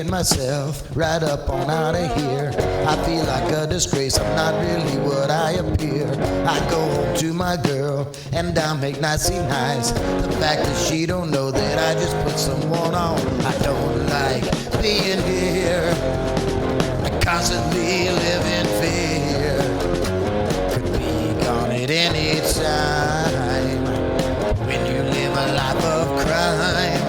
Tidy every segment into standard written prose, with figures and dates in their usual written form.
getting myself right up on out of here. I feel like a disgrace, I'm not really what I appear. I go home to my girl and I make nice seem nice. The fact that she don't know that I just put someone on. I don't like being here. I constantly live in fear. Could be gone at any time. When you live a life of crime,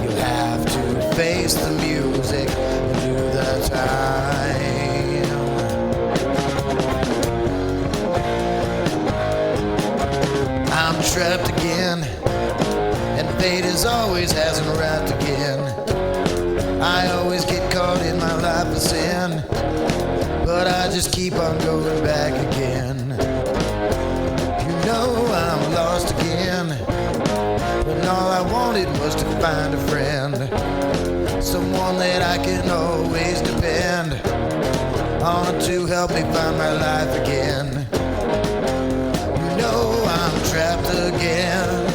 you have to face the music and do the time. I'm trapped again, and fate as always hasn't wrapped again. I always get caught in my life of sin, but I just keep on going back again. You know I'm lost again, when all I wanted was to find a friend, someone that I can always depend on to help me find my life again. You know I'm trapped again.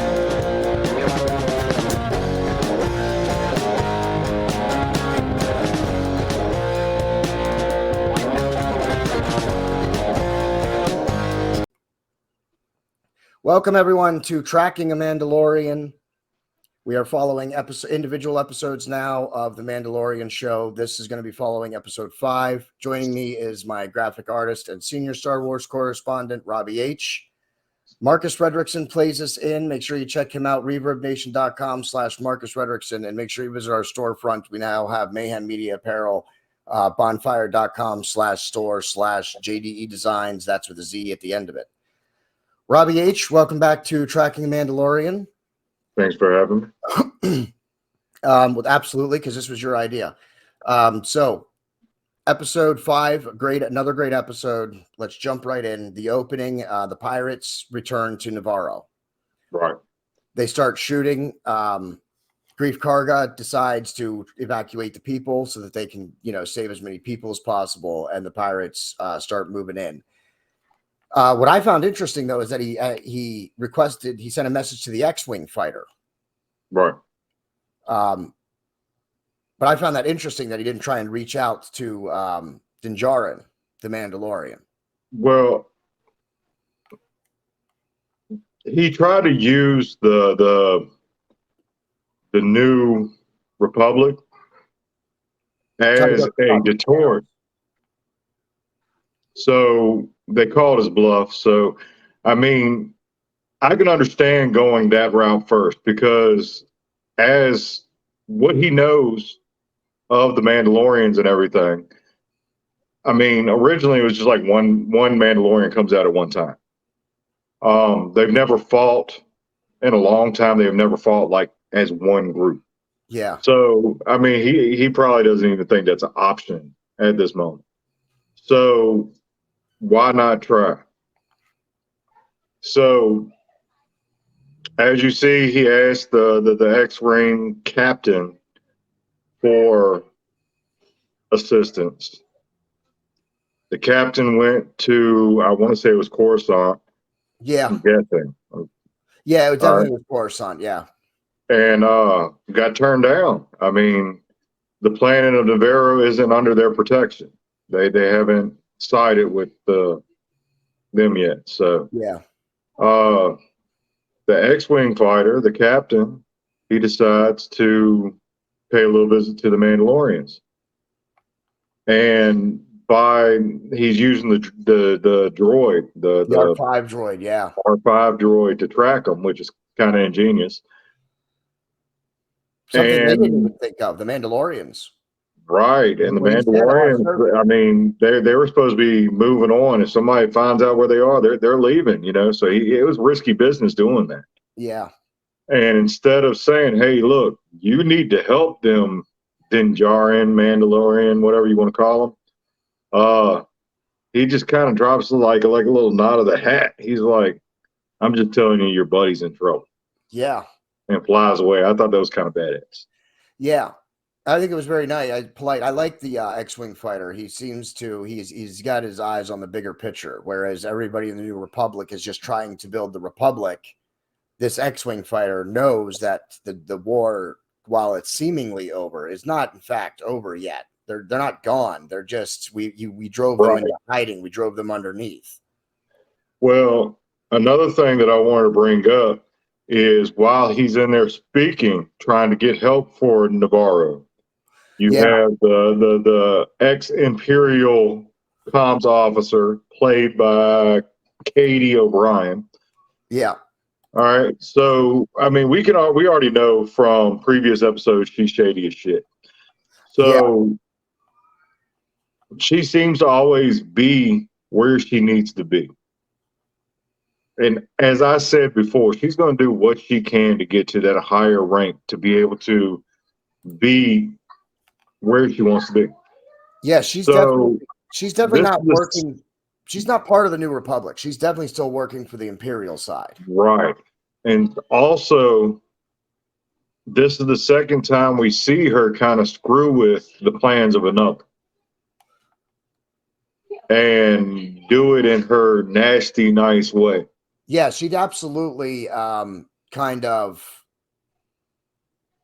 Welcome, everyone, to Tracking a Mandalorian. We are following individual episodes now of The Mandalorian show. This is going to be following episode 5. Joining me is my graphic artist and senior Star Wars correspondent, Robbie H. Marcus Frederiksen plays us in. Make sure you check him out, reverbnation.com/Marcus Frederiksen, and make sure you visit our storefront. We now have Mayhem Media apparel, bonfire.com/store/JDEDESIGNz. That's with a Z at the end of it. Robbie H., welcome back to Tracking the Mandalorian. Thanks for having me. Well, absolutely, because this was your idea. So, episode 5, another great episode. Let's jump right in. The opening, the pirates return to Navarro. Right. They start shooting. Grief Karga decides to evacuate the people so that they can, save as many people as possible, and the pirates start moving in. What I found interesting, though, is that he sent a message to the X-Wing fighter. Right. But I found that interesting that he didn't try and reach out to Din Djarin, the Mandalorian. Well, he tried to use the new Republic as a deterrent. So they called his bluff. So, I mean, I can understand going that route first, because as what he knows of the Mandalorians and everything, I mean, originally it was just like one Mandalorian comes out at one time. They've never fought in a long time. They have never fought like as one group. Yeah. So, I mean, he probably doesn't even think that's an option at this moment. So why not try? So, as you see, he asked the X-Wing captain for assistance. The captain went to, I want to say it was Coruscant. Yeah. I'm guessing. Yeah, it definitely was Coruscant, yeah. And got turned down. I mean, the planet of Navarro isn't under their protection. They haven't sided with them yet. So yeah, the X-Wing fighter, the captain, he decides to pay a little visit to the Mandalorians, and he's using the droid, the R5 droid, yeah, R5 droid to track them, which is kind of ingenious. Something they didn't even think of, the Mandalorians. Right, and the Mandalorians, I mean, they were supposed to be moving on. If somebody finds out where they are, they're leaving, So it was risky business doing that. Yeah. And instead of saying, "Hey, look, you need to help them, Din Djarin, Mandalorian, whatever you want to call them," he just kind of drops like a little nod of the hat. He's like, "I'm just telling you, your buddy's in trouble." Yeah. And flies away. I thought that was kind of badass. Yeah. I think it was very nice. Polite. I like the X-Wing fighter. He seems to he's got his eyes on the bigger picture, whereas everybody in the New Republic is just trying to build the Republic. This X-Wing fighter knows that the war while it's seemingly over, is not in fact over yet. They're not gone. They're just we drove them into hiding. We drove them underneath. Well, another thing that I wanted to bring up is while he's in there speaking, trying to get help for Navarro, you have the ex-Imperial comms officer played by Katie O'Brien. Yeah. All right. So, I mean, we already know from previous episodes she's shady as shit. So she seems to always be where she needs to be. And as I said before, she's going to do what she can to get to that higher rank to be able to be where she wants to be. Yeah, she's definitely not working. She's not part of the New Republic. She's definitely still working for the Imperial side. Right. And also, this is the second time we see her kind of screw with the plans of another and do it in her nasty, nice way. Yeah, she'd absolutely kind of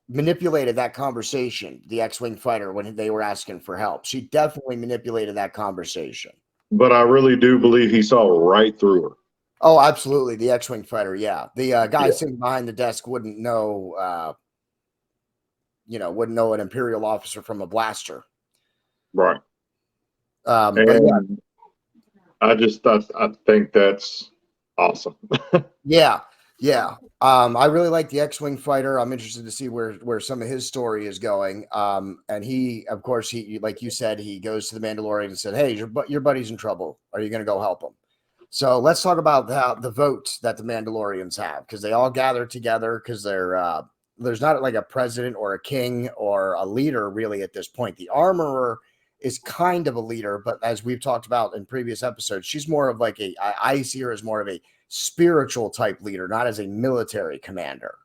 manipulated that conversation, the X-Wing fighter, when they were asking for help. She definitely manipulated that conversation. But I really do believe he saw right through her. Oh, absolutely. The X-Wing fighter, yeah. The guy sitting behind the desk wouldn't know, wouldn't know an Imperial officer from a blaster. Right. But yeah. I think that's awesome. Yeah. I really like the X-Wing fighter. I'm interested to see where some of his story is going. And he, of course, like you said, he goes to the Mandalorian and said, "Hey, your buddy's in trouble. Are you going to go help him?" So let's talk about the vote that the Mandalorians have, because they all gather together because there's not like a president or a king or a leader really at this point. The armorer is kind of a leader, but as we've talked about in previous episodes, she's more of like I see her as more of a spiritual type leader, not as a military commander.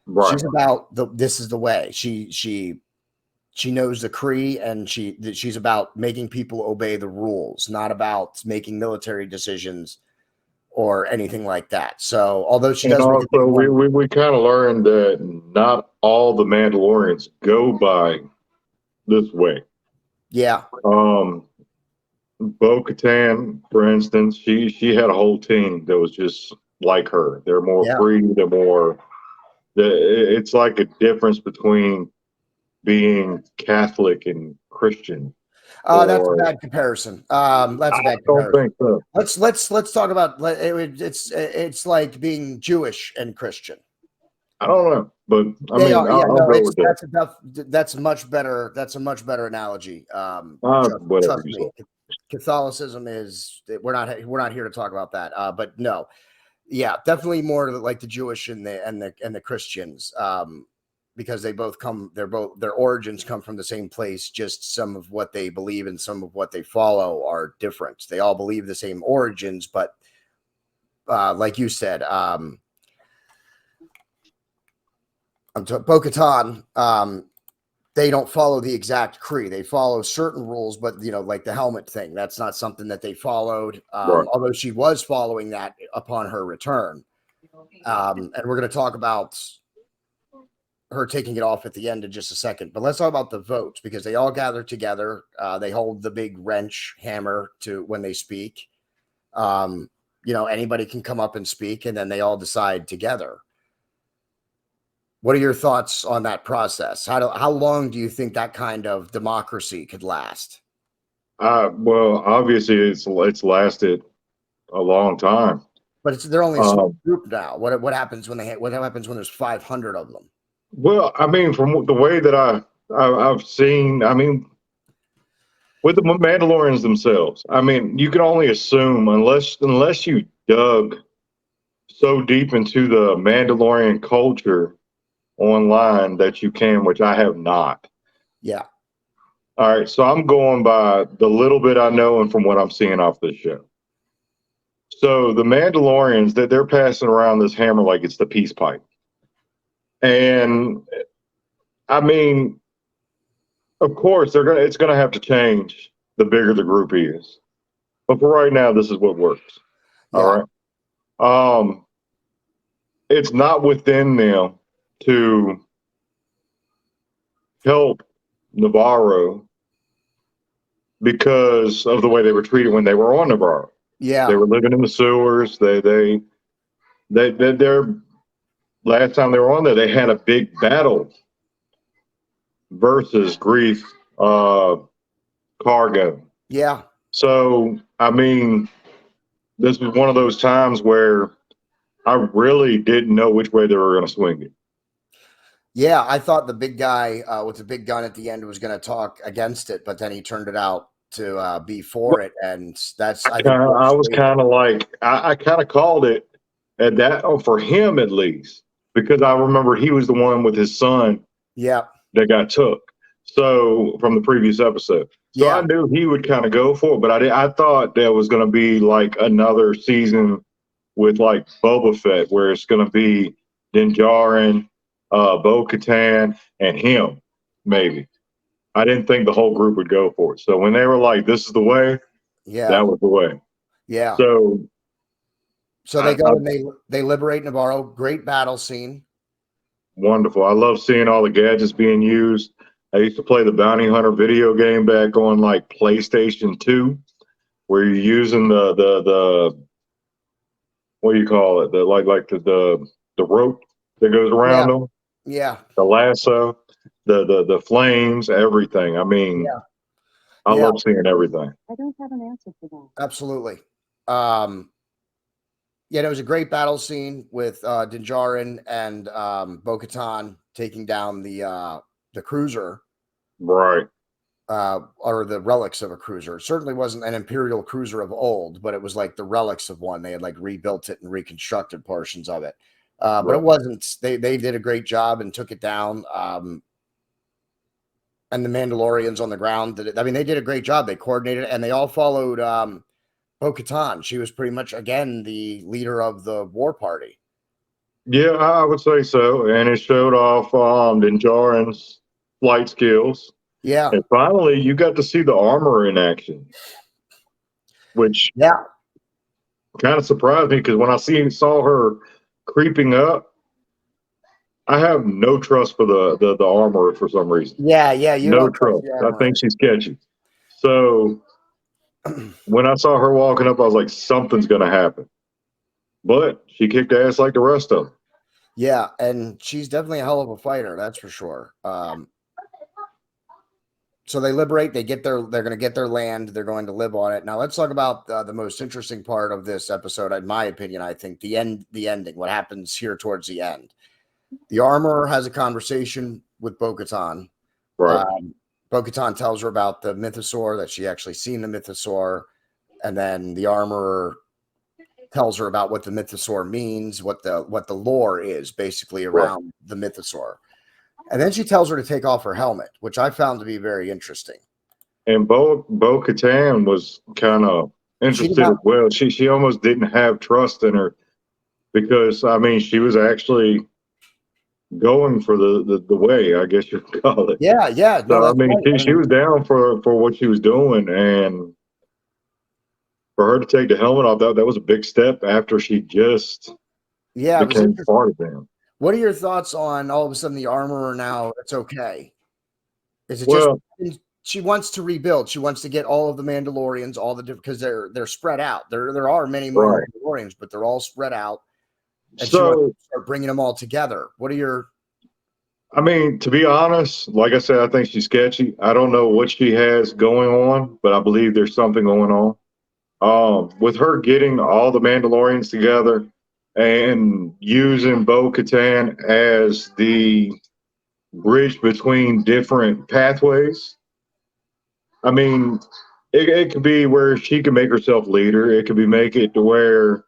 Right. She's about this is the way. She knows the Kree, and she's about making people obey the rules, not about making military decisions or anything like that. So although she does, also we kind of learned that not all the Mandalorians go by this way. Yeah. Bo-Katan, for instance, she had a whole team that was just like her. They're more free. It's like a difference between being Catholic and Christian. That's a bad comparison. That's a bad comparison. I don't think so. Let's talk about it's like being Jewish and Christian. I don't know, but that's a much better analogy. Trust me. Catholicism is we're not here to talk about that. But no, yeah, definitely more like the Jewish and the Christians. Because their origins come from the same place, just some of what they believe and some of what they follow are different. They all believe the same origins, but like you said, Bo-Katan, they don't follow the exact Kree. They follow certain rules, but like the helmet thing, that's not something that they followed. Although she was following that upon her return. And we're going to talk about her taking it off at the end in just a second, but let's talk about the votes, because they all gather together. They hold the big wrench hammer to when they speak. Anybody can come up and speak, and then they all decide together. What are your thoughts on that process? How long do you think that kind of democracy could last? Well, obviously it's lasted a long time, but they're only a small group now. What happens when there's 500 of them? Well, I mean, from the way that I've seen, I mean, with the Mandalorians themselves, I mean, you can only assume unless you dug so deep into the Mandalorian culture online that you can, which I have not. Yeah. All right, so I'm going by the little bit I know and from what I'm seeing off this show. So the Mandalorians, that they're passing around this hammer like it's the peace pipe. And I mean, of course, it's gonna have to change the bigger the group is. But for right now, this is what works. Yeah. All right. It's not within them to help Navarro because of the way they were treated when they were on Navarro. Yeah. They were living in the sewers. Their last time they were on there, they had a big battle versus Grief Cargo. Yeah. So, I mean, this was one of those times where I really didn't know which way they were going to swing it. Yeah, I thought the big guy with the big gun at the end was going to talk against it, but then he turned it out to be for it, and that's I think I was kind of like I kind of called it at that for him at least because I remember he was the one with his son yeah, that got took. So from the previous episode, so yeah, I knew he would kind of go for it, but I thought there was going to be like another season with like Boba Fett where it's going to be Din Djarin, Bo-Katan, and him maybe. I didn't think the whole group would go for it. So when they were like, "This is the way," yeah, that was the way. yeah. So They go and they liberate Navarro. Great battle scene. wonderful. I love seeing all the gadgets being used. I used to play the Bounty Hunter video game back on like PlayStation 2, where you're using the what do you call it? The like the rope that goes Yeah, around them, yeah, the lasso, the flames, everything. I mean, yeah, I yeah. love seeing everything. I don't have an answer for that. Absolutely. Yeah, it was a great battle scene with Din Djarin and Bo-Katan taking down the cruiser. Right. Or the relics of a cruiser. It certainly wasn't an Imperial cruiser of old, but it was like the relics of one. They had like rebuilt it and reconstructed portions of it. But it wasn't, they did a great job and took it down. And the Mandalorians on the ground did it. I mean, they did a great job. They coordinated and they all followed Bo-Katan. She was pretty much, again, the leader of the war party. Yeah, I would say so. And it showed off Din Djarin's flight skills. Yeah. And finally, you got to see the armor in action, which kind of surprised me because when I saw her creeping up, I have no trust for the armor for some reason. Yeah, you No don't trust. the I armor. think she's sketchy. So when I saw her walking up, I was like, something's going to happen. But she kicked ass like the rest of them. Yeah, and she's definitely a hell of a fighter, that's for sure. So they liberate, they're going to get their land, they're going to live on it. Now let's talk about the most interesting part of this episode, in my opinion. I think the ending, what happens here towards the end. The armorer has a conversation with Bo-Katan. Right. Bo-Katan tells her about the mythosaur, that she actually seen the mythosaur, and then the armorer tells her about what the mythosaur means, what the lore is basically around the mythosaur. And then she tells her to take off her helmet, which I found to be very interesting. And Bo-Katan was kind of interested as well. She almost didn't have trust in her because, I mean, she was actually going for the way, I guess you could call it. Yeah. So, No, I mean, she was down for what she was doing. And for her to take the helmet off, that was a big step after she just became part of them. What are your thoughts on all of a sudden the armorer now? It's okay. Is it just she wants to rebuild? She wants to get all of the Mandalorians, all the different, because they're spread out. There are many more Mandalorians, but they're all spread out. And so she wants to start bringing them all together. What are your? I mean, to be honest, like I said, I think she's sketchy. I don't know what she has going on, but I believe there's something going on. With her getting all the Mandalorians together and using Bo-Katan as the bridge between different pathways. I mean, it could be where she can make herself leader. It could be make it to where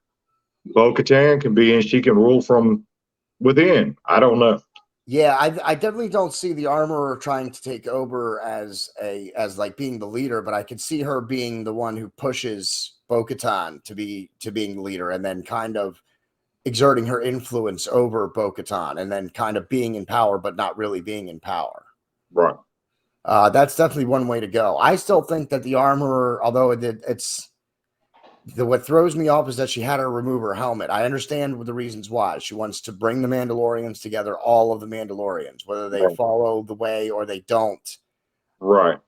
Bo-Katan can be and she can rule from within. I don't know. Yeah, I definitely don't see the armorer trying to take over as like being the leader, but I could see her being the one who pushes Bo-Katan to being the leader, and then kind of exerting her influence over Bo-Katan, and then kind of being in power, but not really being in power. Right. That's definitely one way to go. I still think that the armorer, although the what throws me off is that she had her remove her helmet. I understand the reasons why. She wants to bring the Mandalorians together, all of the Mandalorians, whether they follow the way or they don't. Right.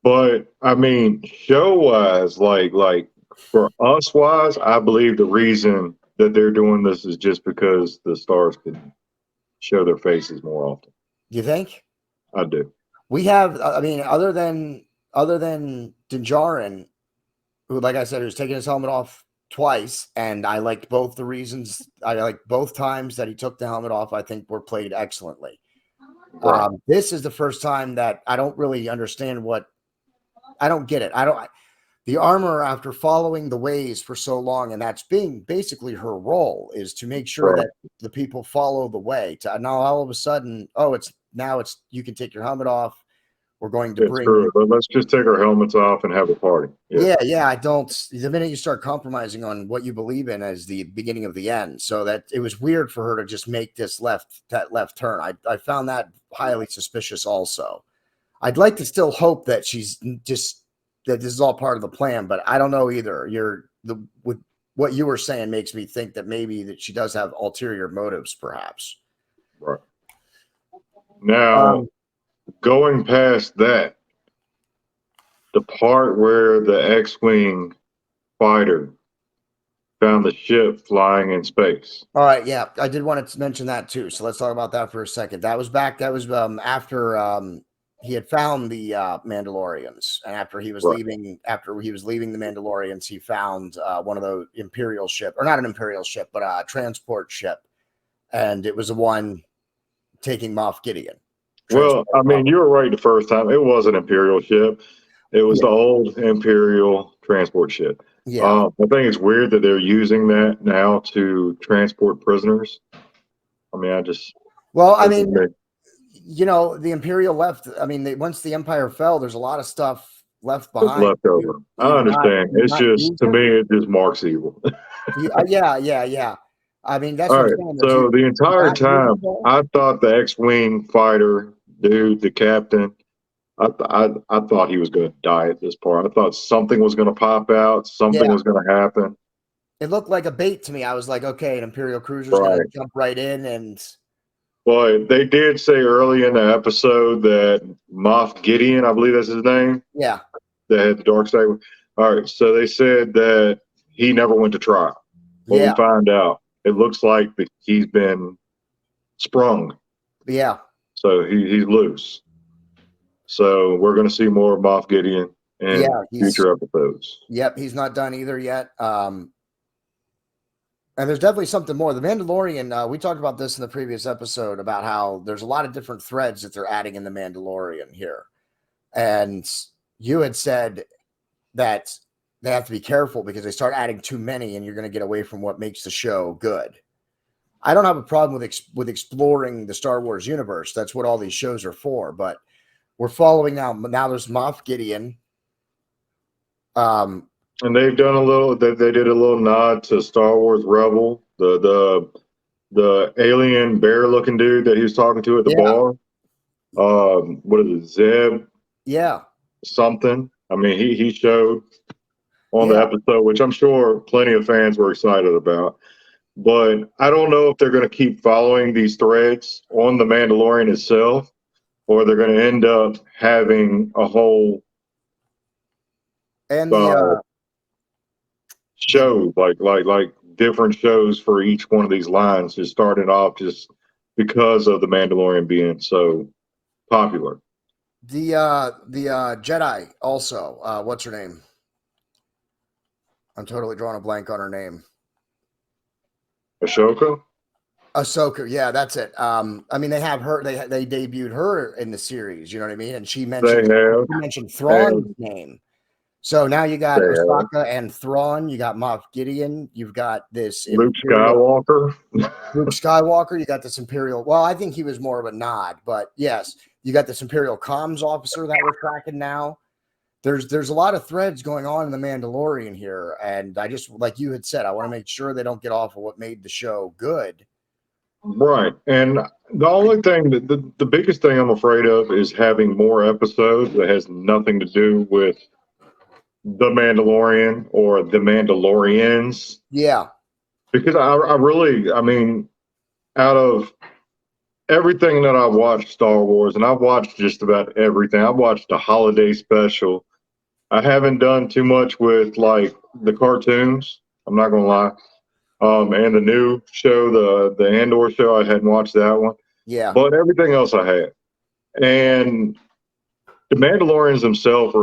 But I mean, show-wise, like for us wise, I believe the reason that they're doing this is just because the stars can show their faces more often. You think? I do. We have, I mean, other than Din Djarin, who, like I said, who's taking his helmet off twice, and I liked both the reasons. I liked both times that he took the helmet off. I think were played excellently. Right. This is the first time that I don't really understand what. I don't get it. The armor, after following the ways for so long, and that's being basically her role, is to make sure that the people follow the way. To now, all of a sudden, it's you can take your helmet off. We're going to bring. True, but let's just take our helmets off and have a party. Yeah. I don't. The minute you start compromising on what you believe in as the beginning of the end, so that it was weird for her to just make this left turn. I found that highly suspicious. Also, I'd like to still hope that she's just that this is all part of the plan, but I don't know either. With what you were saying makes me think that maybe that she does have ulterior motives, perhaps. Right. Now, going past that, the part where the X-Wing fighter found the ship flying in space. All right, yeah, I did want to mention that too. So let's talk about that for a second. That was after he had found the Mandalorians, and after he was leaving the Mandalorians, he found one of those Imperial ship, or not an Imperial ship, but a transport ship, and it was the one taking Moff Gideon. Well, I mean, you were right the first time. It was an Imperial ship. It was the old Imperial transport ship. Yeah. I think it's weird that they're using that now to transport prisoners. I mean, the Imperial left. I mean, once the Empire fell, there's a lot of stuff left behind. Left over. I understand. It's just, to me, it just marks evil. Yeah. I mean, that's all what right. I'm saying. So the entire time, I thought the X-Wing fighter dude, the captain, I thought he was going to die at this part. I thought something was going to pop out. Something was going to happen. It looked like a bait to me. I was like, okay, an Imperial cruiser is going to jump right in. And but they did say early in the episode that Moff Gideon, I believe that's his name. Yeah. That had the dark side. All right. So they said that he never went to trial. When we find out, it looks like he's been sprung. Yeah. So he's loose. So we're going to see more of Moff Gideon in future episodes. Yep, he's not done either yet. And there's definitely something more. The Mandalorian, we talked about this in the previous episode about how there's a lot of different threads that they're adding in the Mandalorian here. And you had said that they have to be careful because they start adding too many and you're going to get away from what makes the show good. I don't have a problem with exploring the Star Wars universe. That's what all these shows are for. But we're following now. Now there's Moff Gideon. And they've done a little. They did a little nod to Star Wars Rebel, the alien bear-looking dude that he was talking to at the bar. What is it, Zeb? Yeah. Something. I mean, he showed on the episode, which I'm sure plenty of fans were excited about. But I don't know if they're going to keep following these threads on the Mandalorian itself, or they're going to end up having a whole show, like different shows for each one of these lines, just starting off just because of the Mandalorian being so popular. The Jedi also. What's her name? I'm totally drawing a blank on her name. Ahsoka, yeah, that's it. I mean, they have her. They debuted her in the series. You know what I mean? And she mentioned Thrawn's name. So now you got Ahsoka and Thrawn. You got Moff Gideon. You've got this Luke Skywalker. You got this Imperial. Well, I think he was more of a nod, but yes, you got this Imperial comms officer that we're tracking now. There's a lot of threads going on in the Mandalorian here, and I just, like you had said, I want to make sure they don't get off of what made the show good. Right, and the only thing the biggest thing I'm afraid of is having more episodes that has nothing to do with The Mandalorian or The Mandalorians. Yeah. Because I really, I mean, out of everything that I've watched Star Wars, and I've watched just about everything. I've watched the holiday special. I haven't done too much with like the cartoons. I'm not gonna lie. And the new show, the Andor show, I hadn't watched that one. Yeah. But everything else I had. And the Mandalorians themselves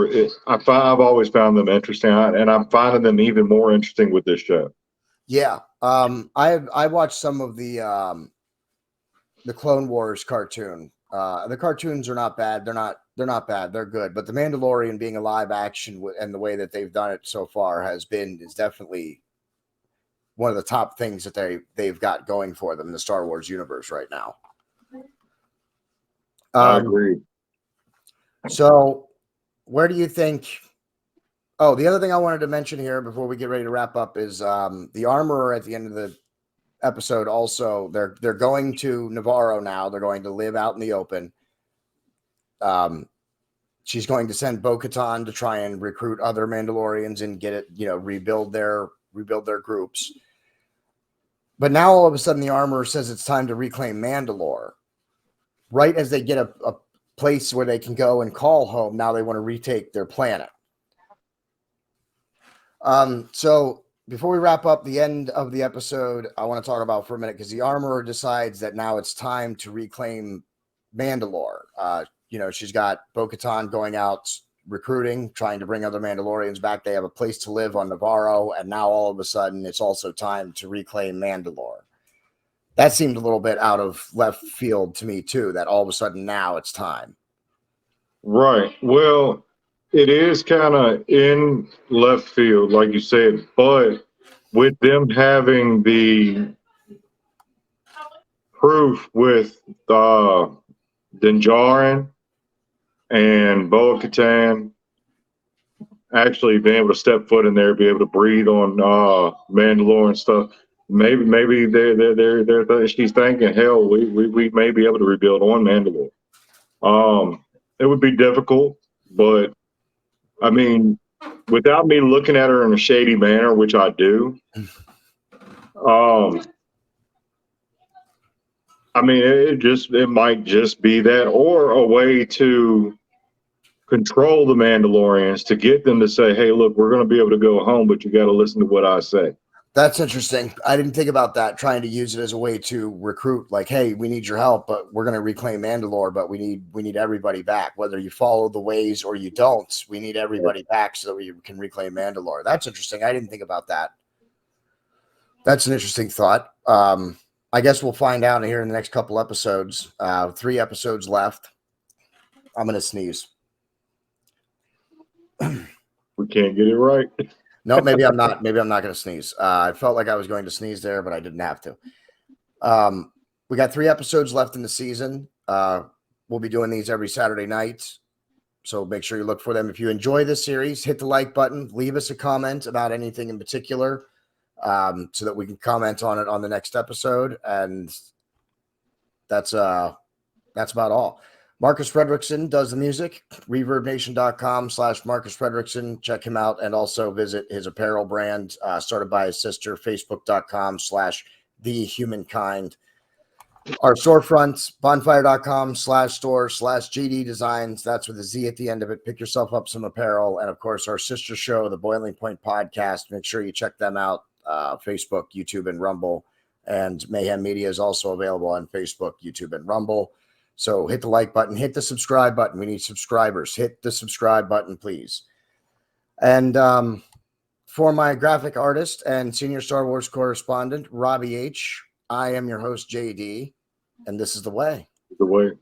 I've always found them interesting, and I'm finding them even more interesting with this show. Yeah. I watched some of the Clone Wars cartoon. The cartoons are not bad. They're not bad. They're good. But the Mandalorian being a live action and the way that they've done it so far is definitely one of the top things that they've got going for them in the Star Wars universe right now. I agree. So where do you think? Oh, the other thing I wanted to mention here before we get ready to wrap up is the armorer at the end of the episode. Also, they're going to Navarro now. They're going to live out in the open. She's going to send Bo-Katan to try and recruit other Mandalorians and get it, rebuild their groups. But now all of a sudden the armorer says it's time to reclaim Mandalore. Right as they get a place where they can go and call home, now they want to retake their planet. So before we wrap up the end of the episode, I want to talk about for a minute because the armorer decides that now it's time to reclaim Mandalore. She's got Bo-Katan going out recruiting, trying to bring other Mandalorians back. They have a place to live on Navarro, and now all of a sudden it's also time to reclaim Mandalore. That seemed a little bit out of left field to me too, that all of a sudden now it's time. Right. Well, it is kind of in left field, like you said, but with them having the proof with Din Djarin and Bo-Katan actually being able to step foot in there, be able to breathe on Mandalore and stuff. Maybe she's thinking, hell, we may be able to rebuild on Mandalore. It would be difficult, but I mean, without me looking at her in a shady manner, which I do, I mean, it might just be that, or a way to control the Mandalorians to get them to say, hey, look, we're going to be able to go home, but you got to listen to what I say. That's interesting. I didn't think about that, trying to use it as a way to recruit, like, hey, we need your help, but we're going to reclaim Mandalore, but we need everybody back. Whether you follow the ways or you don't, we need everybody back so that we can reclaim Mandalore. That's interesting. I didn't think about that. That's an interesting thought. I guess we'll find out here in the next couple episodes. 3 episodes left. I'm going to sneeze. We can't get it right. No, maybe I'm not. Maybe I'm not going to sneeze. I felt like I was going to sneeze there, but I didn't have to. We got 3 episodes left in the season. We'll be doing these every Saturday night, so make sure you look for them. If you enjoy this series, hit the like button. Leave us a comment about anything in particular, so that we can comment on it on the next episode. And that's about all. Marcus Frederiksen does the music. ReverbNation.com/Marcus Frederiksen. Check him out, and also visit his apparel brand, started by his sister. Facebook.com/TheHumankind. Our storefront, bonfire.com/store/JDEDESIGNz. That's with a Z at the end of it. Pick yourself up some apparel. And of course, our sister show, the Boiling Point Podcast. Make sure you check them out. Facebook, YouTube, and Rumble. And Mayhem Media is also available on Facebook, YouTube, and Rumble. So hit the like button, hit the subscribe button. We need subscribers. Hit the subscribe button, please. And for my graphic artist and senior Star Wars correspondent, Robbie H., I am your host, JD, and this is The Way. The Way.